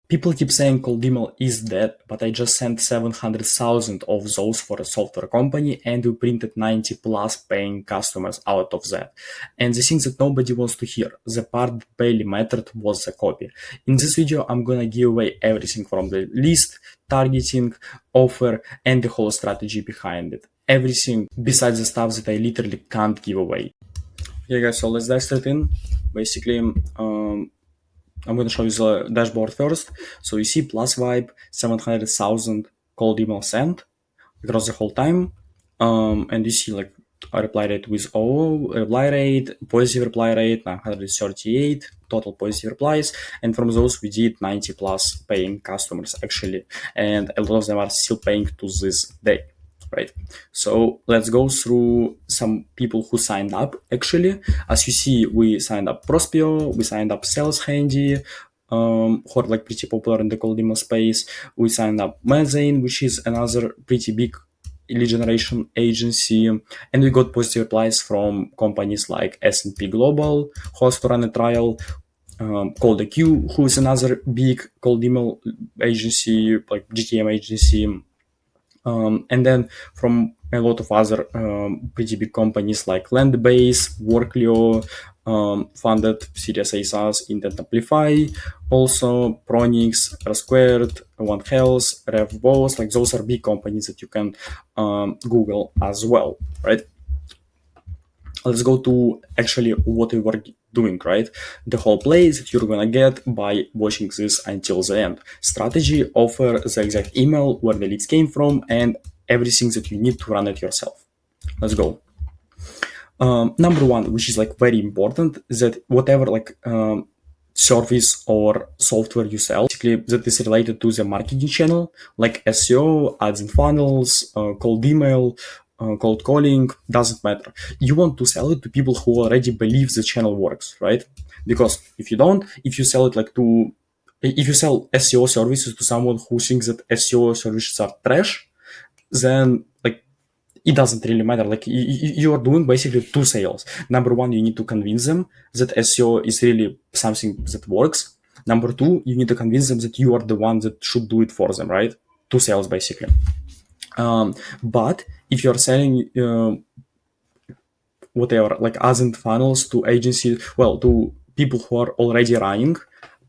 People keep saying cold email is dead, but I just sent 700,000 of those for a software company and we printed 90 plus paying customers out of that. And the thing that nobody wants to hear, the part that barely mattered was the copy. In this video, I'm gonna give away everything from the list, targeting, offer, and the whole strategy behind it. Everything besides the stuff that I literally can't give away. Yeah guys, so let's dive straight in. Basically, I'm going to show you the dashboard first. So you see plus vibe, 700,000 cold email sent across the whole time. And you see like a reply rate with O, reply rate, positive reply rate, 938, total positive replies. And from those, we did 90 plus paying customers actually. And a lot of them are still paying to this day. Right. So let's go through some people who signed up. Actually, as you see, we signed up Prospio, we signed up Sales Handy, who are like pretty popular in the cold email space. We signed up Mezane, which is another pretty big lead generation agency, and we got positive replies from companies like S&P Global, who has to run a trial. Cold AQ, who is another big cold email agency, like GTM agency. And then from a lot of other pretty big companies like Landbase, Workleo, funded Series A SaaS, Intent Amplify, also Pronix, R2, One Health, RevBoss, like those are big companies that you can Google as well, right? Let's go to actually what we were doing, right? The whole play that you're gonna get by watching this until the end. Strategy, offer, the exact email, where the leads came from, and everything that you need to run it yourself. Let's go. Number one, which is like very important, that whatever like service or software you sell, basically that is related to the marketing channel, like SEO, ads and funnels, cold email, cold calling, doesn't matter. You want to sell it to people who already believe the channel works, right? Because if you don't, if you sell it like to, if you sell SEO services to someone who thinks that SEO services are trash, then like it doesn't really matter. Like you are doing basically two sales. Number one, you need to convince them that SEO is really something that works. Number two, you need to convince them that you are the one that should do it for them, right? Two sales basically. But if you're selling whatever, like ads and funnels to agencies, well, to people who are already running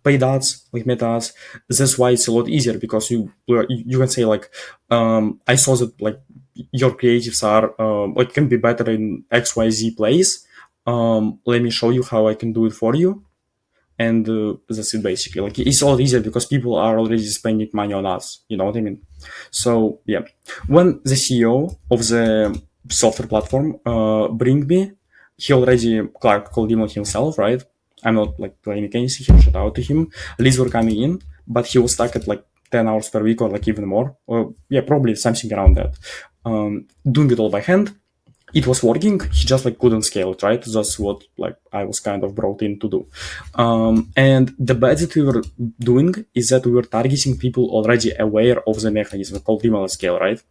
paid ads, like meta ads, that's why it's a lot easier, because you can say like, I saw that like your creatives are like can be better in XYZ place. Let me show you how I can do it for you. And that's it basically. Like it's a lot easier because people are already spending money on ads. You know what I mean? So yeah, when the CEO of the software platform bring me, he already called him himself, right? I'm not like blaming anything. Shout out to him. Leads were coming in, but he was stuck at like 10 hours per week or like even more. Or yeah, probably something around that. Doing it all by hand. It was working. He just like couldn't scale it, right? That's what like I was kind of brought in to do. And the bet that we were doing is that we were targeting people already aware of the mechanism called email at scale, right?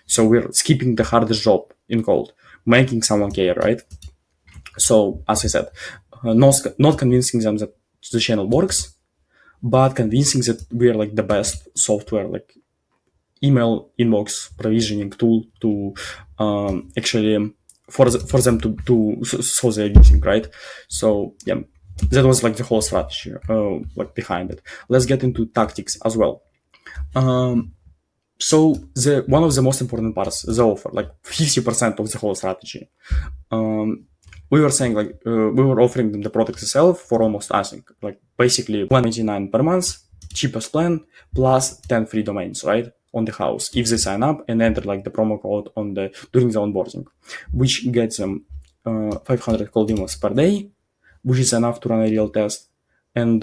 So we're skipping the hardest job in cold, making someone care, right? So as I said, not convincing them that the channel works, but convincing that we're like the best software, like email inbox provisioning tool to actually for them to so they're using, right? So yeah, that was like the whole strategy like behind it. Let's get into tactics as well. So the one of the most important parts, the offer, like 50% of the whole strategy. We were saying like we were offering them the product itself for almost nothing, like basically $199 per month, cheapest plan, plus 10 free domains, right, on the house if they sign up and enter like the promo code on the during the onboarding, which gets them 500 cold emails per day, which is enough to run a real test. And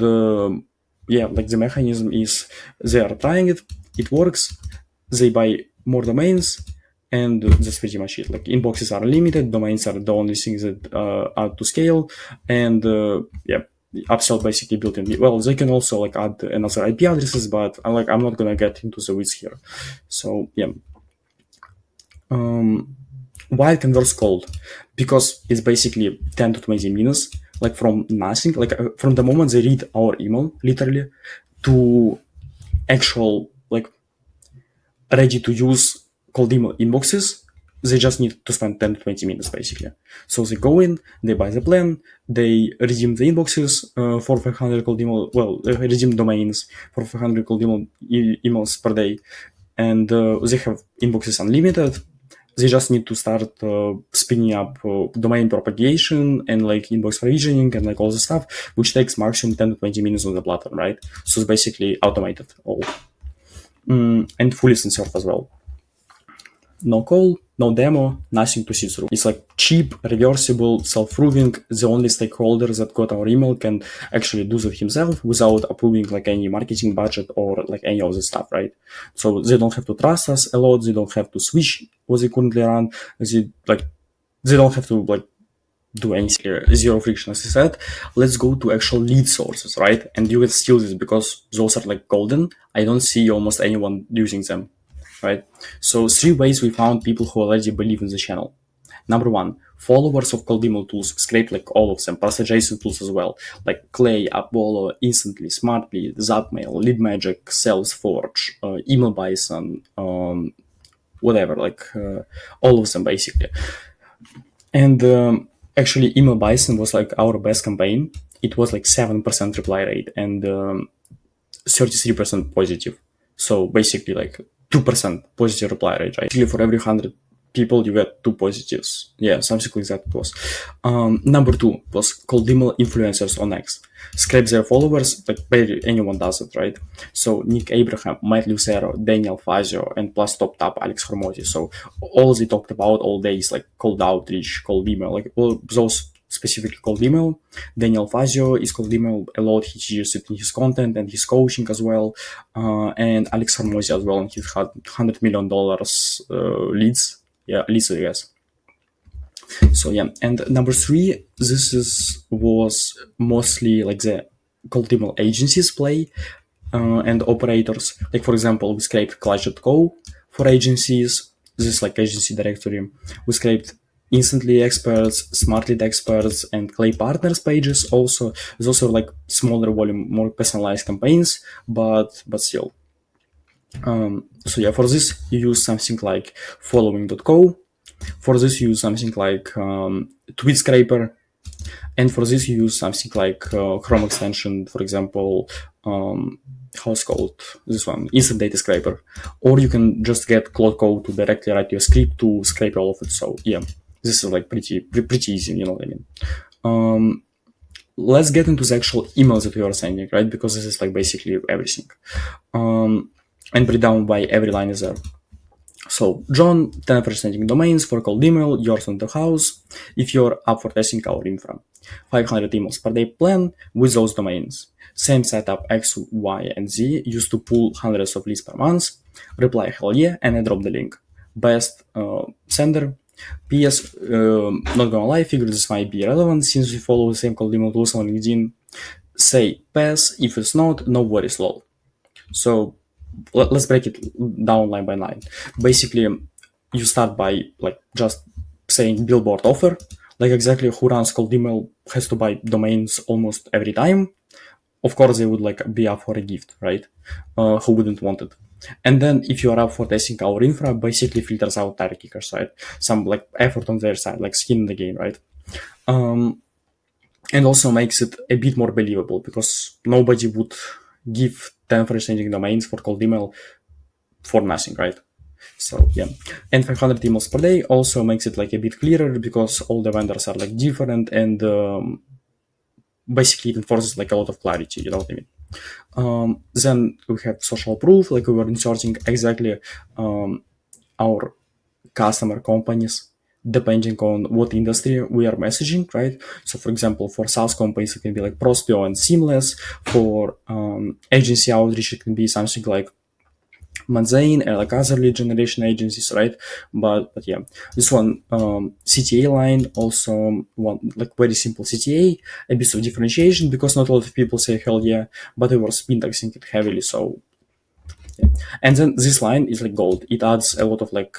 yeah, like the mechanism is they are trying it, it works, they buy more domains, and that's pretty much it. Like inboxes are limited, domains are the only things that are to scale, and yeah, upsell basically built in. Well, they can also like add another IP addresses, but I'm not gonna get into the weeds here. So yeah, why it converts cold? Because it's basically 10 to 20 minutes, like from nothing, like from the moment they read our email, literally, to actual like ready to use cold email inboxes, they just need to spend 10 to 20 minutes basically. So they go in, they buy the plan, they redeem the inboxes for 500 cold email, redeem domains for 500 cold emails per day, and they have inboxes unlimited. They just need to start spinning up domain propagation and like inbox provisioning and like all the stuff, which takes maximum 10 to 20 minutes on the platform, right? So it's basically automated all. And fully self-serve as well. No call, no demo, nothing to see through. It's like cheap, reversible, self-proving. The only stakeholder that got our email can actually do that himself without approving like any marketing budget or like any of the stuff, right? So they don't have to trust us a lot. They don't have to switch what they currently run. They don't have to like do any zero friction, as I said. Let's go to actual lead sources, right? And you can steal this because those are like golden. I don't see almost anyone using them, right? So 3 ways we found people who already believe in the channel. Number 1, followers of cold email tools scrape like all of them, plus adjacent tools as well, like Clay, Apollo, Instantly, Smartly, Zapmail, LeadMagic, Salesforce, Email Bison, whatever, like all of them basically. And actually, Email Bison was like our best campaign. It was like 7% reply rate and 33% positive. So basically, like 2% positive reply rate, right? Basically, for every 100 people, you get 2 positives. Yeah, something like that it was. Number 2 was cold email influencers on X. Scrape their followers, like barely anyone does it, right? So Nick Abraham, Matt Lucero, Daniel Fazio, and plus top Alex Hormozy. So all they talked about all day is like cold outreach, cold email, like all those specifically cold email. Daniel Fazio is cold email a lot. He uses it in his content and his coaching as well. And Alex Hormozy as well, and he had $100 million leads. Yeah, leads, I guess. So yeah, and number 3, this was mostly like the cold email agencies play and operators. Like for example, we scraped Clutch.co for agencies. This is like agency directory. We scraped Instantly experts, Smart Lead experts, and Clay partners pages. Also, those are like smaller volume, more personalized campaigns, but still. So yeah, for this you use something like following.co. For this you use something like Tweet Scraper, and for this you use something like Chrome extension, for example, how's called this one, Instant Data Scraper, or you can just get Cloud Code to directly write your script to scrape all of it. So yeah, this is like pretty easy, you know what I mean. Let's get into the actual emails that we are sending, right? Because this is like basically everything, and break down why every line is there. So, John, 10 for sending domains for cold email, yours on the house, if you're up for testing our infra. 500 emails per day plan with those domains. Same setup X, Y, and Z used to pull hundreds of leads per month. Reply hell yeah, and I drop the link. Best sender. PS, not gonna lie, figure this might be relevant since we follow the same cold email tools on LinkedIn. Say pass, if it's not, no worries, lol. So, let's break it down line by line. Basically, you start by like just saying billboard offer, like exactly who runs cold email has to buy domains almost every time. Of course, they would like be up for a gift, right? Who wouldn't want it? And then if you are up for testing our infra, basically filters out tire kickers, right? Some like effort on their side, like skin in the game, right? And also makes it a bit more believable because nobody would give 10 free changing domains for cold email for nothing, right? So yeah, and 500 emails per day also makes it like a bit clearer because all the vendors are like different, and basically it enforces like a lot of clarity, you know what I mean? Then we have social proof, like we were inserting exactly our customer companies depending on what industry we are messaging, right? So for example, for SaaS companies, it can be like Prospeo and Seamless. For agency outreach, it can be something like Manzane and like other lead generation agencies, right? But yeah, this one CTA line also one like very simple CTA, a bit of differentiation because not a lot of people say hell yeah, but we were syntaxing it heavily, so yeah. And then this line is like gold. It adds a lot of like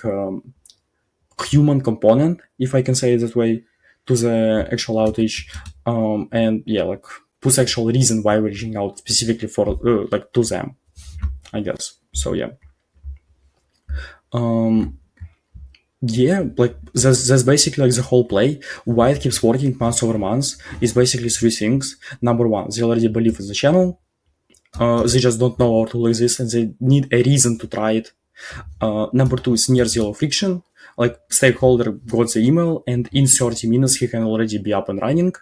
human component, if I can say it that way, to the actual outreach, and yeah, like puts actual reason why we're reaching out specifically for like to them. I guess. So yeah. Um, yeah, like that's basically like the whole play. Why it keeps working month over month is basically three things. Number one, they already believe in the channel. They just don't know our tool exists and they need a reason to try it. Number two is near zero friction. Like stakeholder got the email and in 30 minutes he can already be up and running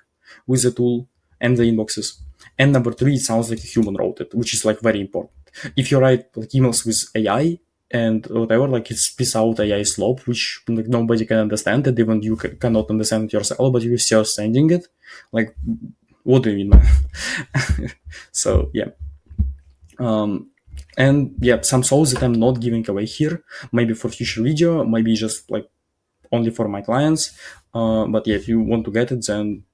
with the tool and the inboxes. And number three, it sounds like a human wrote it, which is like very important. If you write like emails with AI and whatever, like it spits out AI slope, which like nobody can understand, and even you cannot understand it yourself, but you're still sending it. Like, what do you mean, man? So yeah. And yeah, some souls that I'm not giving away here, maybe for future video, maybe just like only for my clients. But yeah, if you want to get it, then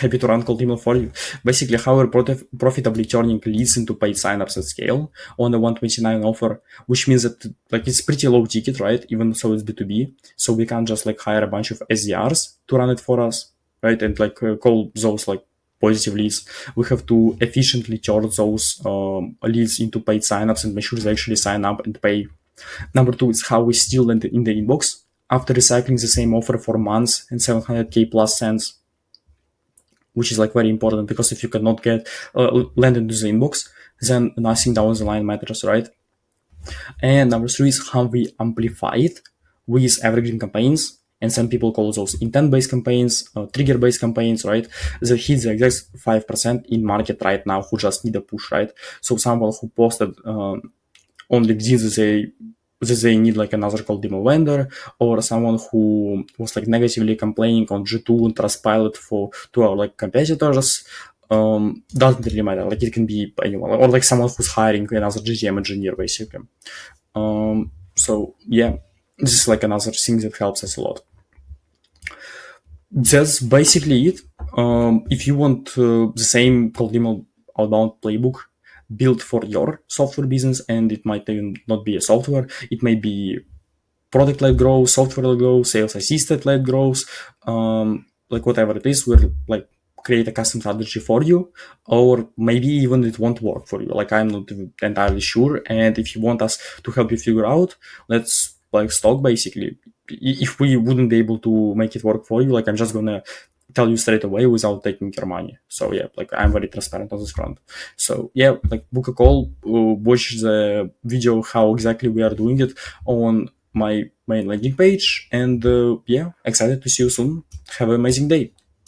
happy to run cold email for you. Basically, how we're profitably turning leads into paid signups at scale on the 129 offer, which means that like it's pretty low ticket, right? Even so it's B2B. So we can't just like hire a bunch of SDRs to run it for us, right? And like call those like positive leads. We have to efficiently turn those leads into paid signups and make sure they actually sign up and pay. Number two is how we still land in the inbox after recycling the same offer for months and 700k plus cents, which is like very important because if you cannot get land into the inbox, then nothing down the line matters, right? And number three is how we amplify it with evergreen campaigns. And some people call those intent-based campaigns, trigger-based campaigns, right? They hit the exact 5% in market right now who just need a push, right? So someone who posted on LinkedIn they need like another cold demo vendor, or someone who was like negatively complaining on G2 and Trustpilot to our like competitors. Doesn't really matter. Like it can be anyone, or like someone who's hiring another GTM engineer, basically. So yeah, this is like another thing that helps us a lot. That's basically it. If you want the same cold email outbound playbook built for your software business, and it might even not be a software, it may be product-led growth, software-led growth, sales assisted-led growth, like whatever it is, we'll like create a custom strategy for you, or maybe even it won't work for you. Like I'm not entirely sure. And if you want us to help you figure out, let's like talk basically. If we wouldn't be able to make it work for you, like I'm just gonna tell you straight away without taking your money. So yeah, like I'm very transparent on this front. So yeah, like book a call, watch the video how exactly we are doing it on my main landing page, and yeah, excited to see you soon. Have an amazing day.